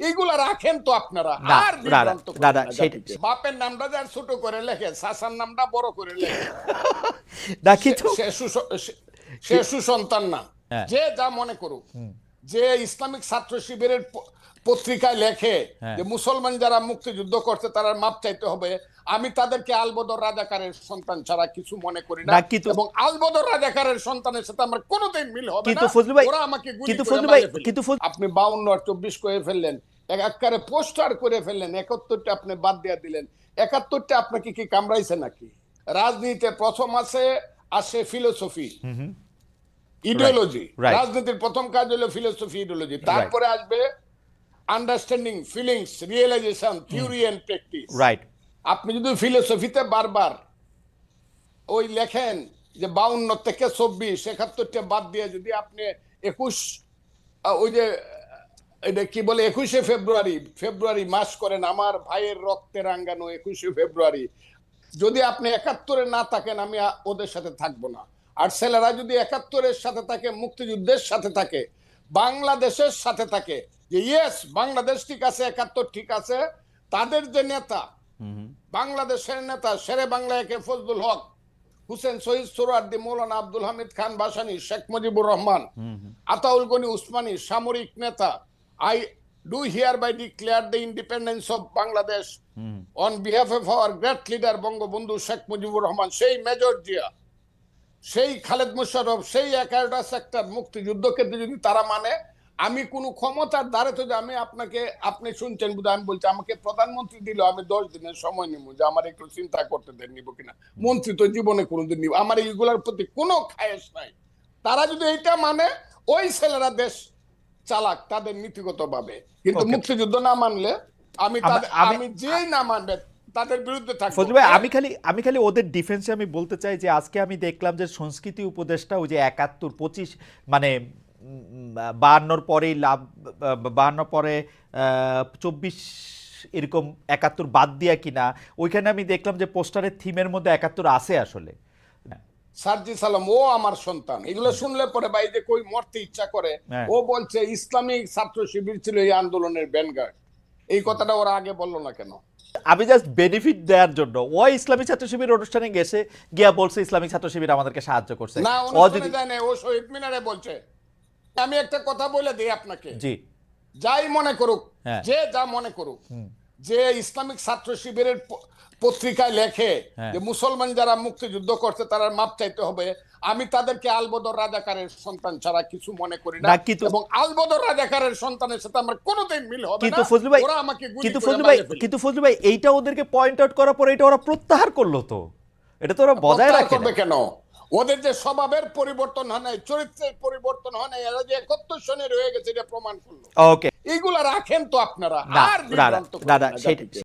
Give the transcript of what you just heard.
এইগুলা রাখেন তো আপনারা, না আর না বিভ্রান্ত না করেন না না সেটা জাতিকে। বাপের নামটা যার ছোট করে লেখে, চাচার নামটা বড় করে লেখে, না কিন্তু সে সুসন্তান না। হ্যাঁ যে যা মনে করুক, যে ইসলামিক ছাত্র শিবিরের পত্রিকায় লেখে হ্যাঁ যে মুসলমান যারা মুক্তিযুদ্ধ করছে তারা মাপ চাইতে হবে, আমি তাদেরকে আলবদর রাজাকারের সন্তান ছাড়া কিছু মনে করি না, না কিন্তু এবং আলবদর রাজাকারের সন্তানের সাথে আমার কোনোদিন মিল হবে না। কিন্তু ফজলু ভাই ওরা আমাকে গুলি কিন্তু করে ফজলু ভাই মাইরে ফেলবে। কিন্তু আপনি 52 আর 24 করে ফেললেন, একারে পোস্টার করে ফেললেন, 71টা আপনি বাদ দিয়ে দিলেন। 71টা আপনাকে কি কামড়াইছে নাকি? রাজনীতিতে প্রথম আসে ফিলোসফি, ইডিওলজি। রাইট রাজনীতির প্রথম কাজ হলো ফিলোসফি, ইডিওলজি। রাইট তারপরে আসবে understanding, feelings, realisation, theory and practice. Right আপনি যদি ফিলোসফিতে বারবার ওই লেখেন যে 52 থেকে 24, 71টা বাদ দিয়ে যদি আপনি 21, ওই যে এটা কি বলে 21শে ফেব্রুয়ারি মাস করেন, আমার ভাইয়ের রক্তে রাঙ্গানো 21শে ফেব্রুয়ারি, যদি আপনি 71-এ না থাকেন, আমি ওদের সাথে থাকবো না। আর ছেলেরা যদি 71-এর সাথে থাকে, মুক্তিযুদ্ধের সাথে থাকে, বাংলাদেশের সাথে থাকে, যে ইয়েস বাংলাদেশ ঠিক আছে, 71 ঠিক আছে, তাদের যে নেতা, বাংলাদেশের নেতা শেরে বাংলা একে ফজলুল হক, হুসেন শহীদ সোহরাওয়ার্দী, মৌলানা আব্দুল হামিদ খান ভাসানী, শেখ মুজিবুর রহমান, আতাউল গনি উসমানী, সামরিক নেতা, I do hereby declare the independence of Bangladesh on behalf of our great leader Bangabandhu Sheikh Mujibur Rahman, সেই মেজর জিয়া, সেই খালেদ মোশাররফ, সেই 11টা সেক্টর মুক্তিযুদ্ধকে যদি তারা মানে, আমি কোন ক্ষমতার দ্বারে তো, আমি আপনাকে, আপনি শুনছেন বুঝে, আমি বলছি আমাকে প্রধানমন্ত্রী দিল, আমি 10 দিনের সময় নিব, যে আমার একটু চিন্তা করতে দেন নিব কিনা। মন্ত্রী তো জীবনে কোনোদিন নিব, আমার এইগুলোর প্রতি কোনো খায়েশ নাই। তারা যদি এইটা মানে, ওই ছেলেরা দেশ চালাক তাদের নীতিগত ভাবে, কিন্তু মুক্তিযুদ্ধ না মানলে আমি যেই না মানবে তাদের বিরুদ্ধে থাকবো। ফজলু ভাই আমি খালি ওদের ডিফেন্সে আমি বলতে চাই যে আজকে আমি দেখলাম যে সংস্কৃতি উপদেষ্টা ওই যে 71 25 মানে 52 পরেই 52 পরে 24 এরকম 71 বাদ দিয়া কিনা, ওইখানে আমি দেখলাম যে পোস্টারের থিমের মধ্যে 71 আছে আসলে। সার্জি সালাম ও আমার সন্তান, এগুলো শুনলে পরে ভাই যে কই মরতে ইচ্ছা করে। ও বলছে ইসলামিক ছাত্র শিবির ছিল এই আন্দোলনের ব্যানগার্ড, এই কথাটা ওরা আগে বললো না কেন? আমি জাস্ট বেনিফিট দেওয়ার জন্য ওই ইসলামিক ছাত্র শিবির অনুষ্ঠানে গেছে, গিয়া বলছে ইসলামিক ছাত্র শিবির আমাদেরকে সাহায্য করছে। না, অনুষ্ঠানে যায় না, ও শহীদ মিনারে বলছে। আমি একটা কথা বলে দিই আপনাকে, জি যাই মনে করুক, যে যা মনে করুক, যে ইসলামিক ছাত্র শিবিরের পত্রিকায় লেখে যে মুসলমান যারা মুক্তিযুদ্ধ করছে তারা মাপ চাইতে হবে, আমি তাদেরকে আলবদর রাজাকারের সন্তান ছাড়া কিছু মনে করি না, এবং আলবদর রাজাকারের সন্তানের সাথে আমার কোনোদিন মিল হবে না। ওরা আমাকে গুলি করে মাইরে ফেলবে। কিন্তু ফজলু ভাই এইটা ওদেরকে পয়েন্ট আউট করার পরে এটা ওরা প্রত্যাহার করলো, তো এটা তো ওরা বজায় রাখে কেন? ওদের যে স্বভাবের পরিবর্তন হয় নাই, চরিত্রের পরিবর্তন হয় নাই, এরা যে 71 সনের হয়ে গেছে এটা প্রমাণ করলো। ওকে, এইগুলা রাখেন তো আপনারা, আর না বিভ্রান্ত করেন না সেটা জাতিকে।